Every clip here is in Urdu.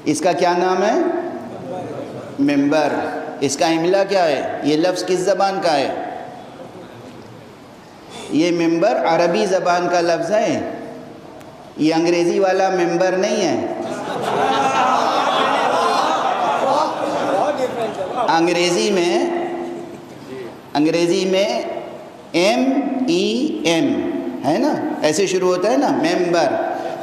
اس کا کیا نام ہے؟ ممبر۔ اس کا املا کیا ہے؟ یہ لفظ کس زبان کا ہے؟ یہ ممبر عربی زبان کا لفظ ہے، یہ انگریزی والا ممبر نہیں ہے۔ انگریزی میں M-E-M ہے نا، ایسے شروع ہوتا ہے نا ممبر،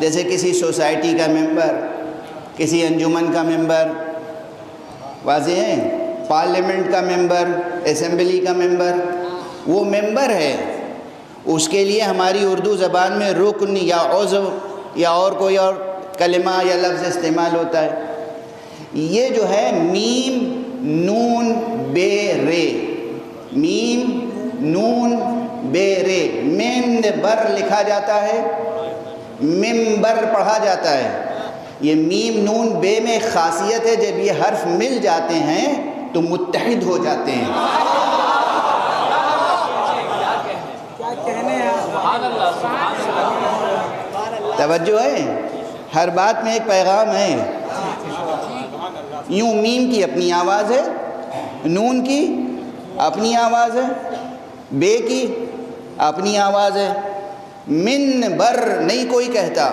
جیسے کسی سوسائٹی کا ممبر، کسی انجمن کا ممبر، واضح ہے، پارلیمنٹ کا ممبر، اسمبلی کا ممبر، وہ ممبر ہے۔ اس کے لیے ہماری اردو زبان میں رکن یا عضو یا اور کوئی اور کلمہ یا لفظ استعمال ہوتا ہے۔ یہ جو ہے میم نون بے رے، میم نون بے رے، ممبر لکھا جاتا ہے، ممبر پڑھا جاتا ہے۔ یہ میم نون بے میں خاصیت ہے، جب یہ حرف مل جاتے ہیں تو متحد ہو جاتے ہیں۔ توجہ ہے، ہر بات میں ایک پیغام ہے۔ یوں میم کی اپنی آواز ہے، نون کی اپنی آواز ہے، بے کی اپنی آواز ہے، منبر نہیں کوئی کہتا۔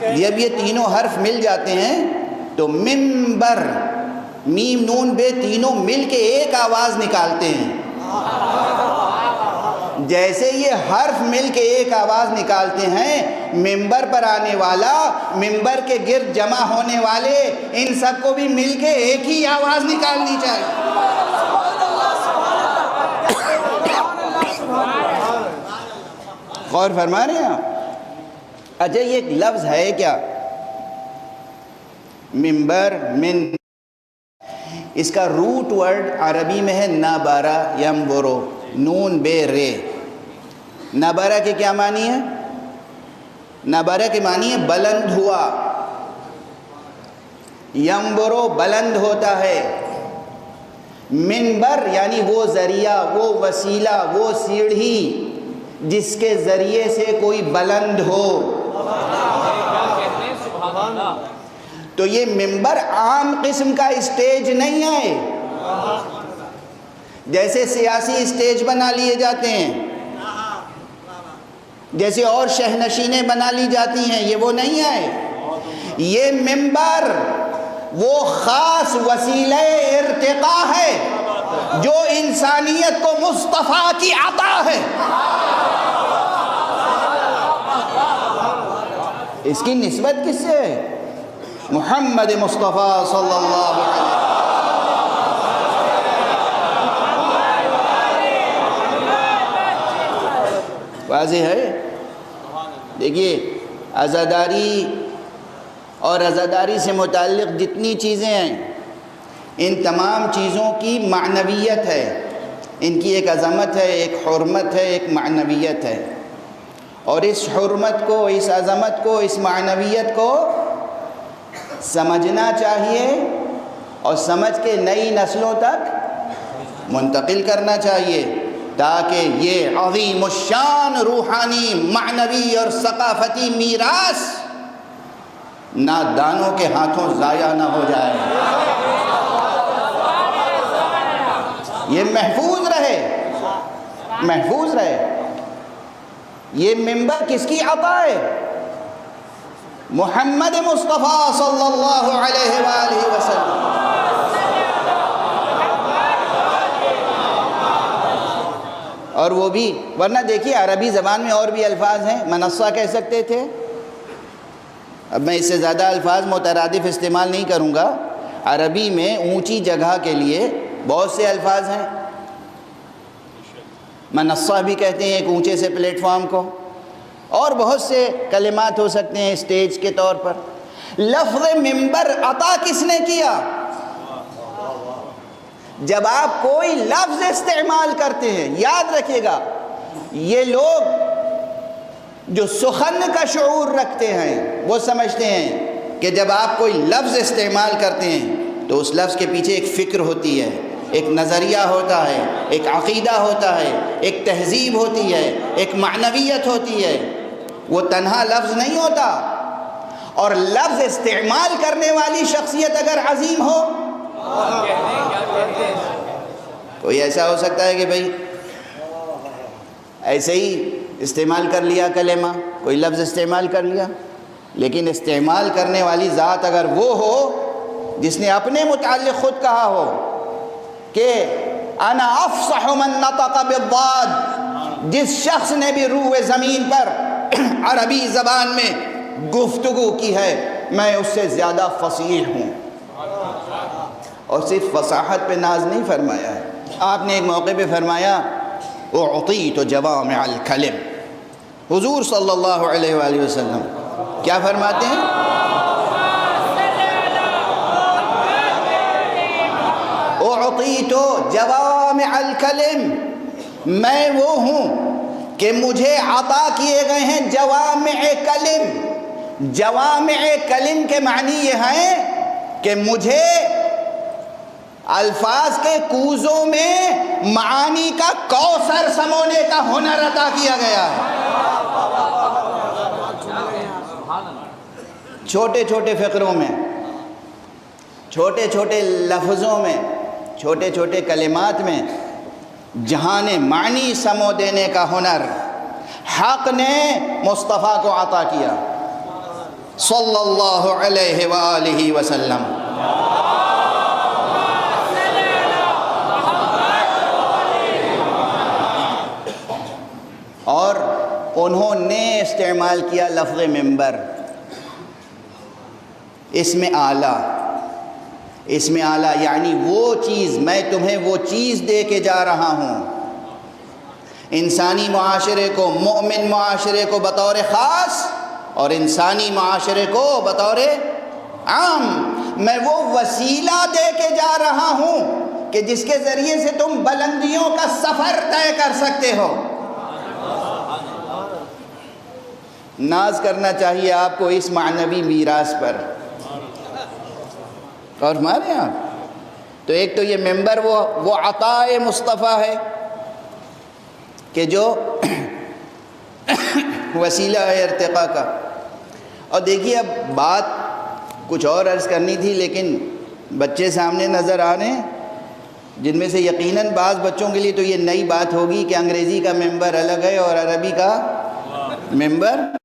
جب یہ تینوں حرف مل جاتے ہیں تو منبر، میم نون بے تینوں مل کے ایک آواز نکالتے ہیں۔ جیسے یہ حرف مل کے ایک آواز نکالتے ہیں، منبر پر آنے والا، منبر کے گرد جمع ہونے والے، ان سب کو بھی مل کے ایک ہی آواز نکالنی چاہیے۔ غور فرما رہے ہیں آپ؟ اچھا یہ ایک لفظ ہے کیا؟ ممبر، من، اس کا روٹ ورڈ عربی میں ہے نابارہ یمبرو، نون بے رے۔ نابارہ کے کیا معنی ہے؟ نابارہ کے معنی ہے بلند ہوا، یمبرو بلند ہوتا ہے، منبر یعنی وہ ذریعہ، وہ وسیلہ، وہ سیڑھی جس کے ذریعے سے کوئی بلند ہو۔ تو یہ منبر عام قسم کا اسٹیج نہیں ہے، جیسے سیاسی اسٹیج بنا لیے جاتے ہیں، جیسے اور شہنشینیں بنا لی جاتی ہیں، یہ وہ نہیں ہے۔ یہ منبر وہ خاص وسیلہ ارتقاء ہے جو انسانیت کو مصطفیٰ کی عطا ہے۔ اس کی نسبت کس سے ہے؟ محمد مصطفیٰ صلی اللہ علیہ وسلم۔ واضح ہے؟ دیکھیے، عزاداری اور عزاداری سے متعلق جتنی چیزیں ہیں، ان تمام چیزوں کی معنویت ہے، ان کی ایک عظمت ہے، ایک حرمت ہے، ایک معنویت ہے، اور اس حرمت کو، اس عظمت کو، اس معنویت کو سمجھنا چاہیے اور سمجھ کے نئی نسلوں تک منتقل کرنا چاہیے، تاکہ یہ عظیم الشان روحانی، معنوی اور ثقافتی میراث نادانوں کے ہاتھوں ضائع نہ ہو جائے، یہ محفوظ رہے، محفوظ رہے۔ یہ منبر کس کی عطا ہے؟ محمد مصطفیٰ صلی اللہ علیہ وآلہ وسلم۔ اور وہ بھی، ورنہ دیکھیے عربی زبان میں اور بھی الفاظ ہیں، منصہ کہہ سکتے تھے، اب میں اس سے زیادہ الفاظ مترادف استعمال نہیں کروں گا۔ عربی میں اونچی جگہ کے لیے بہت سے الفاظ ہیں، منصہ بھی کہتے ہیں ایک اونچے سے پلیٹ فارم کو، اور بہت سے کلمات ہو سکتے ہیں اسٹیج کے طور پر۔ لفظ منبر عطا کس نے کیا؟ جب آپ کوئی لفظ استعمال کرتے ہیں، یاد رکھیے گا، یہ لوگ جو سخن کا شعور رکھتے ہیں وہ سمجھتے ہیں کہ جب آپ کوئی لفظ استعمال کرتے ہیں تو اس لفظ کے پیچھے ایک فکر ہوتی ہے، ایک نظریہ ہوتا ہے، ایک عقیدہ ہوتا ہے، ایک تہذیب ہوتی ہے، ایک معنویت ہوتی ہے، وہ تنہا لفظ نہیں ہوتا۔ اور لفظ استعمال کرنے والی شخصیت اگر عظیم ہو، کوئی ایسا ہو سکتا ہے کہ بھئی ایسے ہی استعمال کر لیا کلمہ، کوئی لفظ استعمال کر لیا، لیکن استعمال کرنے والی ذات اگر وہ ہو جس نے اپنے متعلق خود کہا ہو کہ انا افصح من نطق بالضاد، جس شخص نے بھی روح زمین پر عربی زبان میں گفتگو کی ہے میں اس سے زیادہ فصیح ہوں. اور صرف فصاحت پہ ناز نہیں فرمایا ہے، آپ نے ایک موقع پہ فرمایا اعطیت جوامع الکلم. حضور صلی اللہ علیہ وآلہ وسلم کیا فرماتے ہیں؟ اعطیت جوامع الکلم، میں وہ ہوں کہ مجھے عطا کیے گئے ہیں جوامع کلم. جوامع کلم کے معنی یہ ہیں کہ مجھے الفاظ کے کوزوں میں معانی کا کوثر سمونے کا ہنر عطا کیا گیا ہے. چھوٹے چھوٹے فقروں میں، چھوٹے چھوٹے لفظوں میں، چھوٹے چھوٹے کلمات میں جہان معنی سمو دینے کا ہنر حق نے مصطفیٰ کو عطا کیا صلی اللہ علیہ وآلہ وسلم. اور انہوں نے استعمال کیا لفظ ممبر، اسم اعلیٰ. اسم اعلیٰ یعنی وہ چیز، میں تمہیں وہ چیز دے کے جا رہا ہوں. انسانی معاشرے کو، مومن معاشرے کو بطور خاص اور انسانی معاشرے کو بطور عام، میں وہ وسیلہ دے کے جا رہا ہوں کہ جس کے ذریعے سے تم بلندیوں کا سفر طے کر سکتے ہو. ناز کرنا چاہیے آپ کو اس معنوی میراث پر. اور ہمارے یہاں تو ایک تو یہ ممبر وہ عطائے مصطفیٰ ہے کہ جو وسیلہ ہے ارتقاء کا. اور دیکھیے اب بات کچھ اور عرض کرنی تھی لیکن بچے سامنے نظر آ رہے ہیں جن میں سے یقیناً بعض بچوں کے لیے تو یہ نئی بات ہوگی کہ انگریزی کا ممبر الگ ہے اور عربی کا ممبر